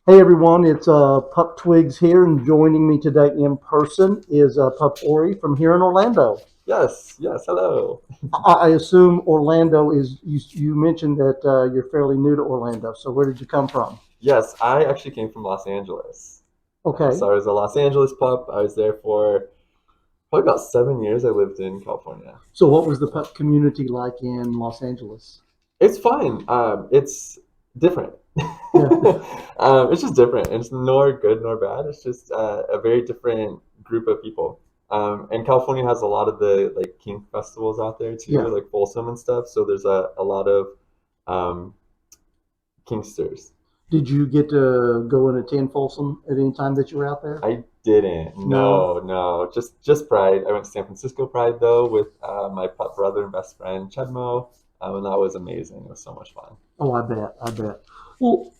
Hey everyone, it's Pup Twigs here, and joining me today in person is Pup Ori from here in Orlando. Yes, yes, hello. I assume Orlando is. You mentioned that you're fairly new to Orlando. So where did you come from? Yes, I actually came from Los Angeles. Okay. So I was a Los Angeles pup. I was there for probably about 7 years. I lived in California. So what was the pup community like in Los Angeles? It's fine. It's different. Yeah. It's just different. It's nor good nor bad. It's just a very different group of people. And California has a lot of the like kink festivals out there too, Yeah. like Folsom and stuff. So there's a lot of um, kinksters. Did you get to go and attend Folsom at any time that you were out there? I didn't. No. No, no. Just Pride. I went to San Francisco Pride though with my pup brother and best friend Chedmo, and that was amazing. It was so much fun. Oh, I bet. I bet. Well,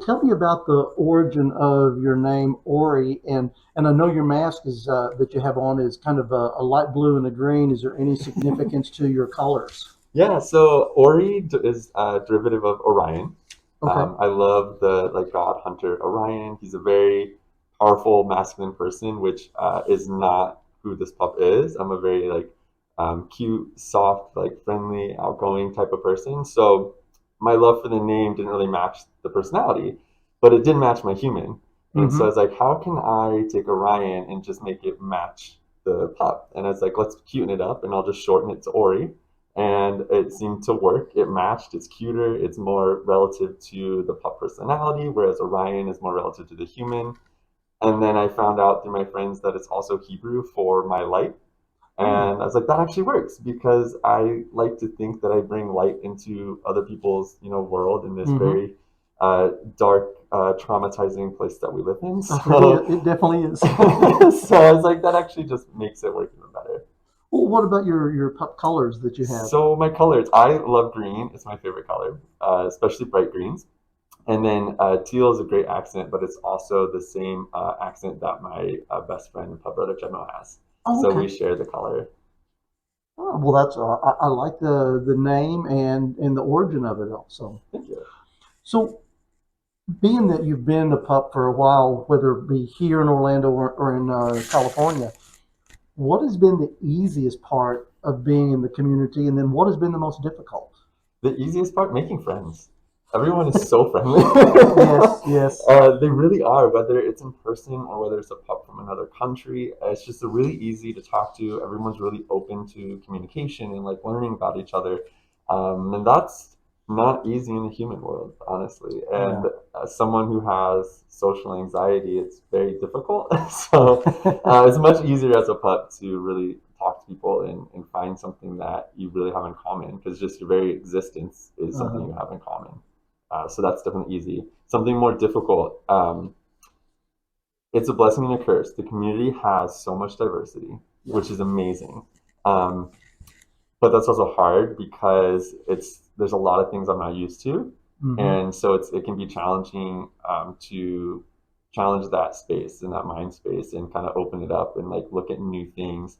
tell me about the origin of your name, Ori, and I know your mask is that you have on is kind of a light blue and a green. Is there any significance to your colors? Yeah. So Ori is a derivative of Orion. Okay. I love the like god hunter Orion. He's a very powerful masculine person, which is not who this pup is. I'm a very like cute, soft, like friendly, outgoing type of person. So my love for the name didn't really match the personality, but it did match my human. And so I Mm-hmm. was like, how can I take Orion and just make it match the pup? And I was like, let's cuten it up and I'll just shorten it to Ori. And it seemed to work. It matched. It's cuter. It's more relative to the pup personality, whereas Orion is more relative to the human. And then I found out through my friends that it's also Hebrew for my light. Oh. And I was like, that actually works because I like to think that I bring light into other people's, world in this Mm-hmm. very uh, dark, traumatizing place that we live in. Oh, it is. So, It definitely is. so I was like, that actually just makes it work even better. Well, what about your pup colors that you have? So my colors, I love green. It's my favorite color, especially bright greens. And then teal is a great accent, but it's also the same accent that my best friend and pub brother Gemmo has. Oh, So okay. we share the color. Oh, well, that's I like the name and the origin of it also. Thank you. So being that you've been a pup for a while, whether it be here in Orlando or in California, what has been the easiest part of being in the community, and then what has been the most difficult? The easiest part, making friends. Everyone is so friendly. Yes, yes. They really are, whether it's in person or whether it's a pup from another country. It's just really easy to talk to. Everyone's really open to communication and like learning about each other. And that's not easy in the human world, honestly. And Yeah. as someone who has social anxiety, it's very difficult. So it's much easier as a pup to really talk to people and find something that you really have in common because just your very existence is something Uh-huh. you have in common. So that's definitely easy. Something more difficult. It's a blessing and a curse. The community has so much diversity, Yeah. which is amazing. Um, but that's also hard because there's a lot of things I'm not used to, Mm-hmm. and so it can be challenging to challenge that space and that mind space and kind of open it up and like look at new things.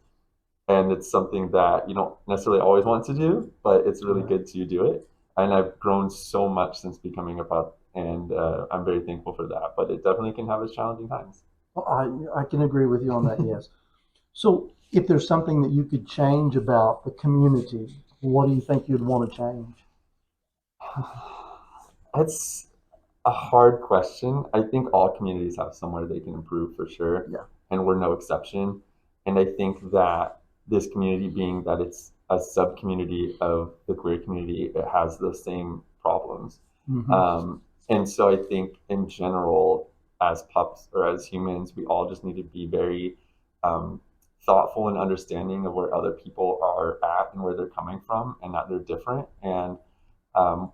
And it's something that you don't necessarily always want to do, but it's really Right. good to do it. And I've grown so much since becoming a pup, and I'm very thankful for that. But it definitely can have its challenging times. Well, I can agree with you on that. Yes. So, if there's something that you could change about the community, what do you think you'd want to change? It's a hard question. I think all communities have somewhere they can improve for sure, Yeah. and we're no exception. And I think that this community, being that it's a sub community of the queer community, it has those same problems. Mm-hmm. And so I think in general, as pups or as humans, we all just need to be very um, thoughtful and understanding of where other people are at and where they're coming from, and that they're different, and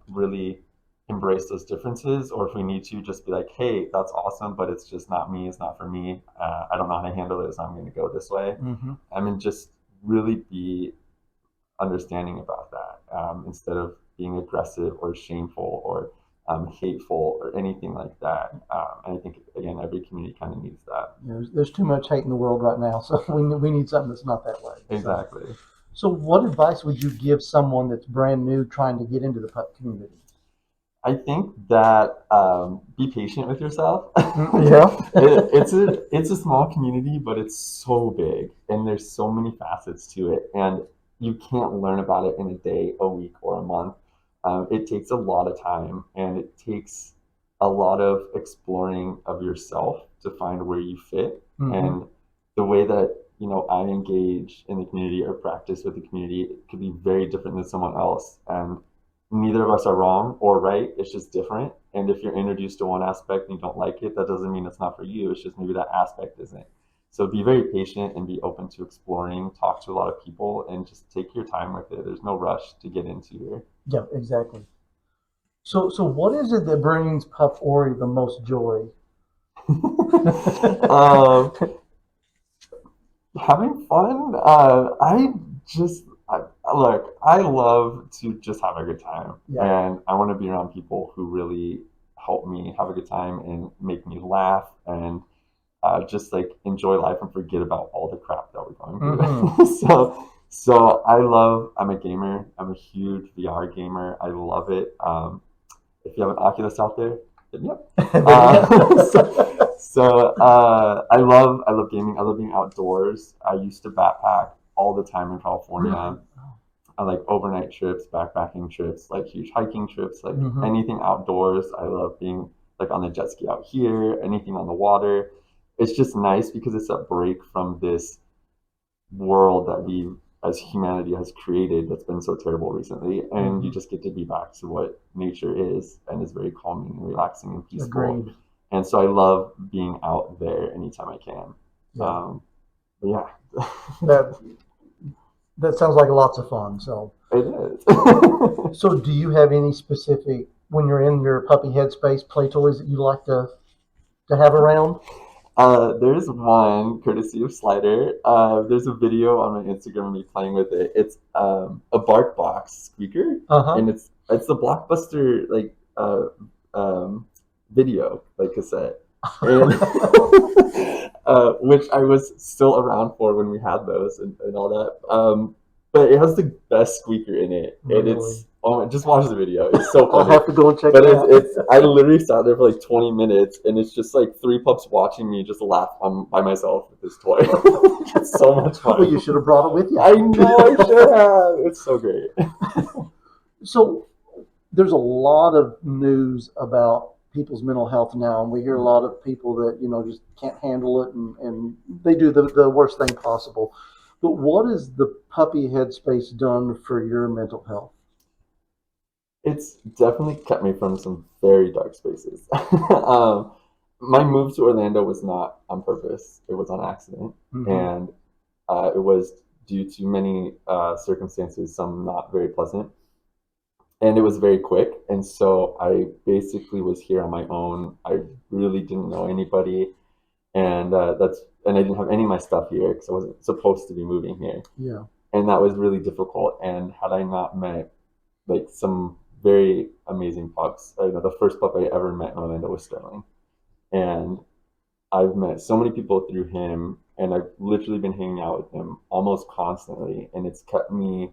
really embrace those differences, or if we need to just be like, hey, that's awesome, but it's just not me, it's not for me, I don't know how to handle it, so I'm going to go this way. Mm-hmm. I mean, just really be understanding about that, instead of being aggressive or shameful or hateful or anything like that. And I think, again, every community kind of needs that. There's too much hate in the world right now, so we need something that's not that way. So, Exactly. so what advice would you give someone that's brand new trying to get into the pup community? I think that be patient with yourself. Yeah. It's a small community, but it's so big, and there's so many facets to it, and you can't learn about it in a day, a week, or a month. It takes a lot of time, and it takes a lot of exploring of yourself to find where you fit. Hmm. And the way that I engage in the community or practice with the community could be very different than someone else, and neither of us are wrong or right. It's just different. And if you're introduced to one aspect and you don't like it, that doesn't mean it's not for you. It's just maybe that aspect isn't. So be very patient and be open to exploring, talk to a lot of people, and just take your time with it. There's no rush to get into here. Yeah, exactly. So what is it that brings Pup Ori the most joy? um, Having fun. Look, I love to just have a good time, Yeah. and I want to be around people who really help me have a good time and make me laugh and just like enjoy life and forget about all the crap that we're going Hmm. through. So I love. I'm a gamer. I'm a huge VR gamer. I love it. If you have an Oculus out there, hit me up. There you I love gaming. I love being outdoors. I used to backpack all the time in Really? California. I like overnight trips, backpacking trips, like huge hiking trips, like Hmm. anything outdoors. I love being like on the jet ski out here, anything on the water. It's just nice because it's a break from this world that we as humanity has created that's been so terrible recently, and you Hmm. just get to be back to what nature is, and is very calming and relaxing and peaceful. Agreed. And so I love being out there anytime I can. Yeah. um, but yeah. That that sounds like lots of fun. So It is. so do you have any specific when you're in your puppy headspace play toys that you like to have around? There's one courtesy of Slider. There's a video on my Instagram of me playing with it. It's a bark box squeaker, Uh huh. and it's the Blockbuster like video like cassette, and which I was still around for when we had those and all that. But it has the best squeaker in it, and Really? it's just watch the video. It's so I'll funny. have to go and check But it it's out. I literally sat there for like 20 minutes, and it's just like three pups watching me just laugh by myself with this toy. It's so much Well, fun. you should have brought it with I know I you. should have. It's so great. So there's a lot of news about people's mental health now, and we hear a lot of people that just can't handle it, and they do the worst thing possible. But what has the puppy headspace done for your mental health? It's definitely kept me from some very dark spaces. um, my move to Orlando was not on purpose; it was on accident, Hmm. and it was due to many circumstances, some not very pleasant, and it was very quick. And so I basically was here on my own. I really didn't know anybody, and I didn't have any of my stuff here because I wasn't supposed to be moving here, Yeah. and that was really difficult. And had I not met like some very amazing pups, the first pup I ever met in Orlando was Sterling, and I've met so many people through him, and I've literally been hanging out with him almost constantly, and it's kept me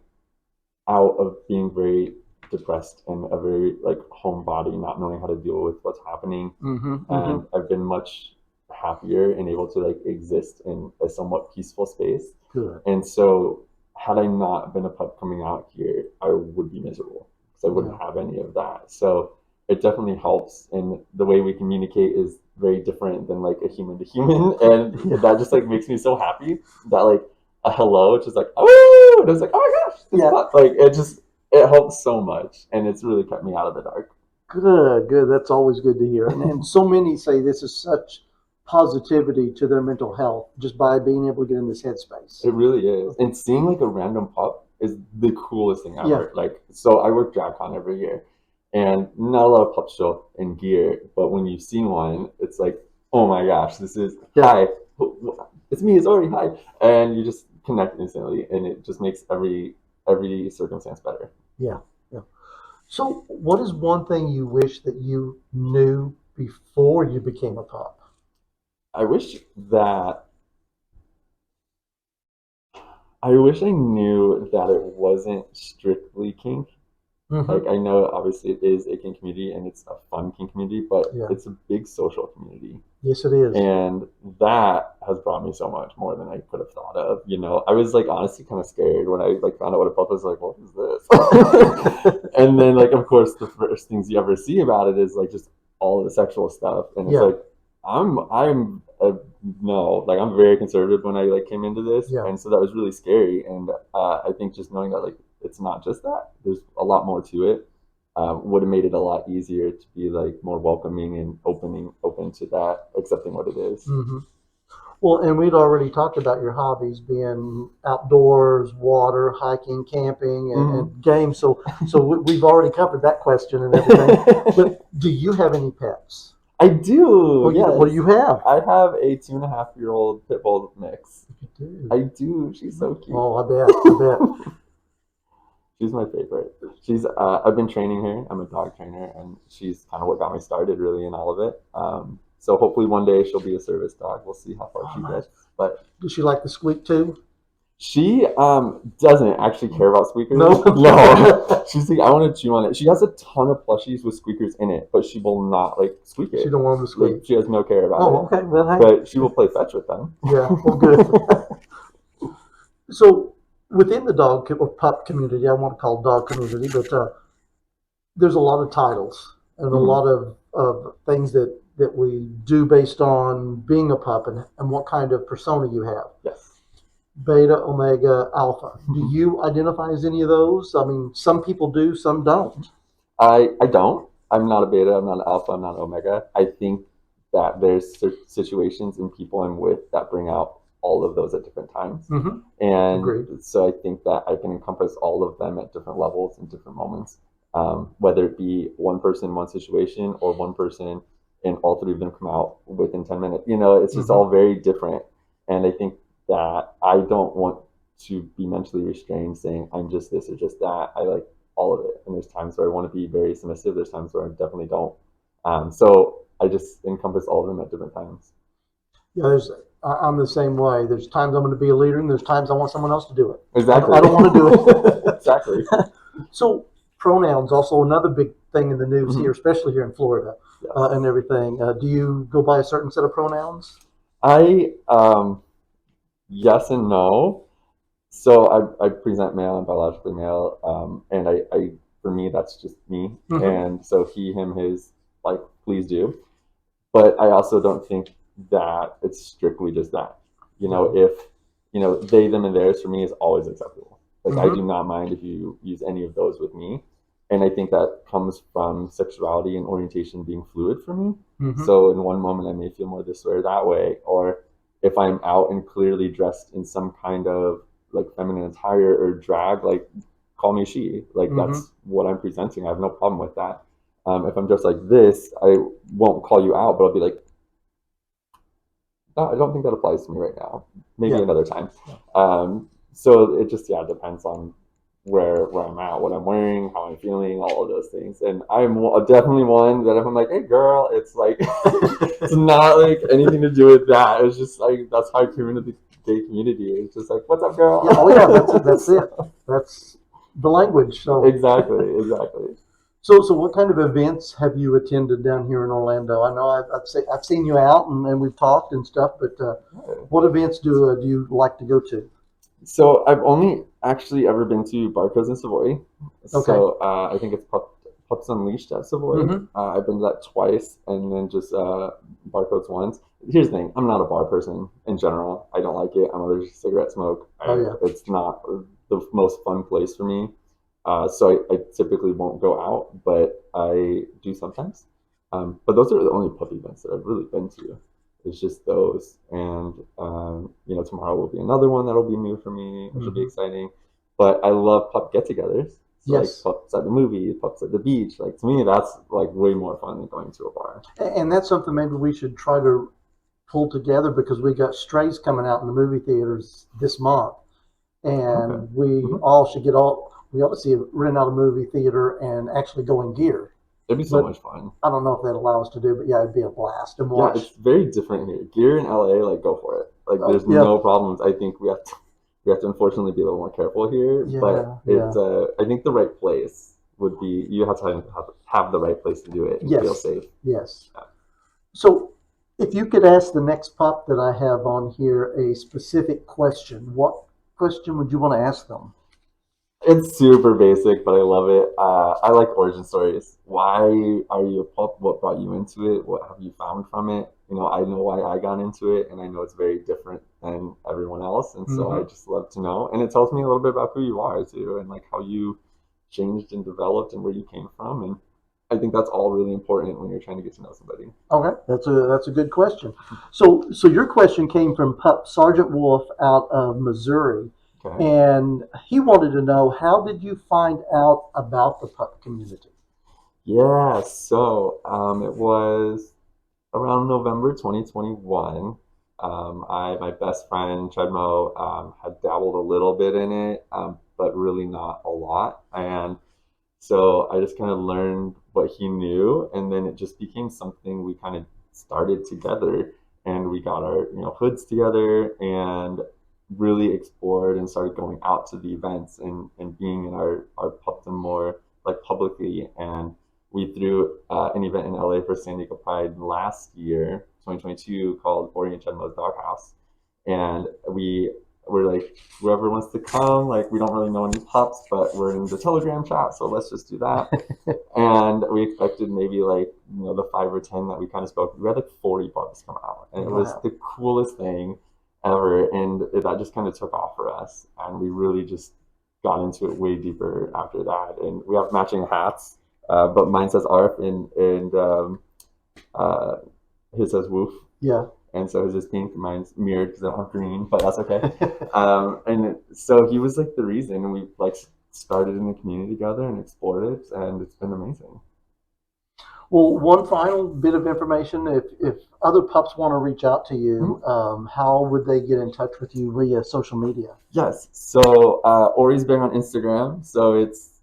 out of being very depressed and a very like homebody, not knowing how to deal with what's happening. Hmm. Hmm. And I've been much happier and able to like exist in a somewhat peaceful space. Good. And so, had I not been a pup coming out here, I would be miserable because I wouldn't Yeah. have any of that. So it definitely helps, and the way we communicate is very different than like a human to human, and Yeah. that just like makes me so happy that like a hello, it's just like oh, and it's like oh my gosh, this Yeah. pup, like it helps so much, and it's really kept me out of the dark. Good. Good. That's always good to hear. And so many say this is such positivity to their mental health just by being able to get in this headspace. It really is. And seeing like a random pup is the coolest thing Yeah. ever. Like, so I work DragCon every year, and not a lot of pups show up in gear, but when you see one, it's like, oh my gosh, this is Yeah. hi, it's me, it's Ori, hi, and you just connect instantly, and it just makes every circumstance better. Yeah. Yeah. So, what is one thing you wish that you knew before you became a pup? I wish that I wish I knew that it wasn't strictly kink. Mm-hmm. Like I know obviously it is a kink community and it's a fun kink community, but Yeah. it's a big social community. Yes, it is. And that has brought me so much more than I could have thought of. You know, I was like honestly kind of scared when I like found out what a pup was. Like, what is this? And then like, of course, the first things you ever see about it is like just all the sexual stuff, and it's Yeah. like I'm no, like I'm very conservative when I like came into this, Yeah. and so that was really scary. And I think just knowing that like it's not just that, there's a lot more to it would have made it a lot easier to be like more welcoming and open to that, accepting what it is. Mm-hmm. Well, and we'd already talked about your hobbies being outdoors, water, hiking, camping, Mm-hmm. and games. So we've already covered that question and everything. But do you have any pets? I do, What do yes. you have? I have a 2.5-year-old pit bull mix. You do. I do. She's so cute. Oh, I bet. I bet. She's my favorite. She's I've been training her. I'm a dog trainer, and she's kind of what got me started really in all of it. So hopefully one day she'll be a service dog. We'll see how far Oh, she nice. gets. But Does she like the squeak too? she doesn't actually care about squeakers. No. No. She's like, I want to chew on it. She has a ton of plushies with squeakers in it, but she will not like squeak She it. don't want them to squeak. Like she has no care about Oh, it. okay. Well, hey. But she will play fetch with them. Yeah. Well, good. So within the or pup community, I want to call it dog community, but there's a lot of titles and a Mhm. lot of things that we do based on being a pup and what kind of persona you have. Yes. Beta, omega, alpha. Do you identify as any of those? I mean, some people do, some don't. I don't. I'm not a beta. I'm not an alpha. I'm not an omega. I think that there's situations and people I'm with that bring out all of those at different times. Mm-hmm. And Agreed. so I think that I can encompass all of them at different levels and different moments, whether it be one person, one situation, or one person and all three of them come out within 10 minutes. You know, it's just Mm-hmm. all very different. And I think that I don't want to be mentally restrained saying I'm just this or just that. I like all of it. And there's times where I want to be very submissive. There's times where I definitely don't. So I just encompass all of them at different times. Yeah, I'm the same way. There's times I'm going to be a leader, and there's times I want someone else to do it. Exactly. I don't want to do it. Exactly. So pronouns also another big thing in the news Mm-hmm. here, especially here in Florida Yes. and everything. Do you go by a certain set of pronouns? I yes and no. So I present male and biologically male, and I for me that's just me, Mm-hmm. and so he, him, his, like please do. But I also don't think that it's strictly just that. You know, if they, them, and theirs for me is always acceptable. Like I do Mm-hmm. not mind if you use any of those with me, and I think that comes from sexuality and orientation being fluid for me. Mm-hmm. So in one moment I may feel more this way or that way, or if I'm out and clearly dressed in some kind of like feminine attire or drag, like call me she. Like Mm-hmm. that's what I'm presenting. I have no problem with that. If I'm just like this, I won't call you out, but I'll be like, no, I don't think that applies to me right now. Maybe Yeah. another time. So it just depends on where I'm at, what I'm wearing, how I'm feeling, all of those things. And I'm definitely one that if I'm like, hey girl, it's like it's not like anything to do with that. It's just like that's how I came into the gay community. It's just like, what's up, girl? Yeah. Oh, yeah. That's it. That's the language. So Exactly. so what kind of events have you attended down here in Orlando? I know I've seen you out and we've talked and stuff, but what events do you like to go to? So I've only actually ever been to Barco's in Savoy. Okay. So I think it's Pups Unleashed at Savoy. Mm-hmm. I've been to that twice, and then just Barco's once. Here's the thing: I'm not a bar person in general. I don't like it. I'm allergic to cigarette smoke. Oh yeah. It's not the most fun place for me. So I typically won't go out, but I do sometimes. But those are the only pup events that I've really been to. It's just those, and tomorrow will be another one that'll be new for me, which will be Mm-hmm. exciting. But I love pup get-togethers. So like Yes. pups at the movie, pups at the beach. Like to me, that's like way more fun than going to a bar. And that's something maybe we should try to pull together because we got Strays coming out in the movie theaters this month, Okay. and we Mm-hmm. all should we ought to see rent out a movie theater and actually go in gear. It'd be so But much fun. I don't know if they'd allow us to do, but yeah, it'd be a blast and Yeah, watch. it's very different here. Gear in LA, like go for it. Like there's Yeah, no problems. I think we have to unfortunately be a little more careful here, but yeah. I think the right place would be you have to have the right place to do it and feel Yes, safe. yes. Yeah. So, if you could ask the next pup that I have on here a specific question, what question would you want to ask them? It's super basic, but I love it. I like origin stories. Why are you a pup? What brought you into it? What have you found from it? I know why I got into it, and I know it's very different than everyone else, and so I Hmm. just love to know. And it tells me a little bit about who you are too, and like how you changed and developed and where you came from. And I think that's all really important when you're trying to get to know somebody. Okay, that's a good question. So your question came from Pup Sergeant Wolf out of Missouri, Okay. and he wanted to know how did you find out about the pup community? Yeah. So it was around November 2021. My best friend Chedmo had dabbled a little bit in it, but really not a lot. And so I just kind of learned what he knew, and then it just became something we kind of started together, and we got our hoods together and really explored and started going out to the events and being in our pubdom more like publicly. And we threw an event in LA for San Diego Pride last year, 2022, called Ori and Chedmo's Doghouse, and we we're like, whoever wants to come, like, we don't really know any pups, but we're in the Telegram chat, so let's just do that. And we expected maybe like, the 5 or 10 that we kind of spoke. We had like 40 pups come out, and it was Wow. the coolest thing ever. And that just kind of took off for us, and we really just got into it way deeper after that. And we have matching hats, but mine says ARF, and uh, his says Woof, Yeah. and so his is pink. Mine's mirrored because I don't have green, but that's okay. And so he was like the reason we like started in the community together and explored it, and it's been amazing. Well, one final bit of information: if other pups want to reach out to Mhm. you, how would they get in touch with you via social media? Yes. So Ori's big on Instagram, so it's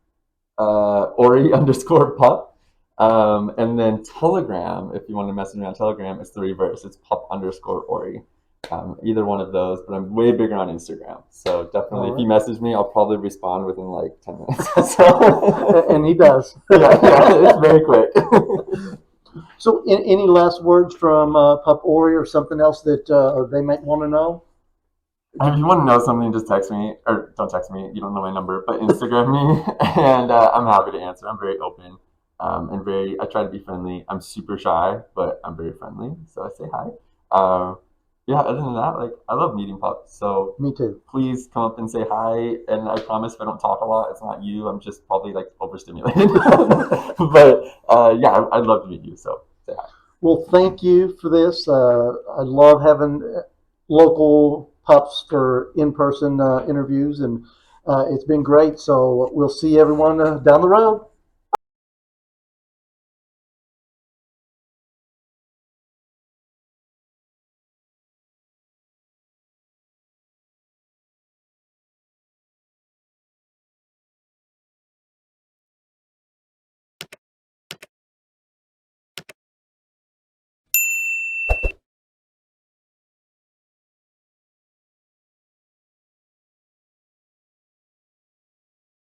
Ori underscore pup. And then Telegram, if you want to message me on Telegram, it's the reverse. It's pup underscore Ori. Either one of those, but I'm way bigger on Instagram. So definitely, All if you right. message me, I'll probably respond within like 10 minutes. So, And he does. yeah, it's very quick. So, any last words from Pup Ori or something else that they might want to know? If you want to know something, just text me, or don't text me. You don't know my number, but Instagram me, and I'm happy to answer. I'm very open, and very. I try to be friendly. I'm super shy, but I'm very friendly, so I say hi. Yeah. Other than that, like, I love meeting pups. So Me too. please come up and say hi. And I promise, if I don't talk a lot, it's not you. I'm just probably like overstimulated. But yeah, I'd love to meet you. So say hi. Well, thank you for this. I love having local pups for in-person interviews, and it's been great. So we'll see everyone down the road.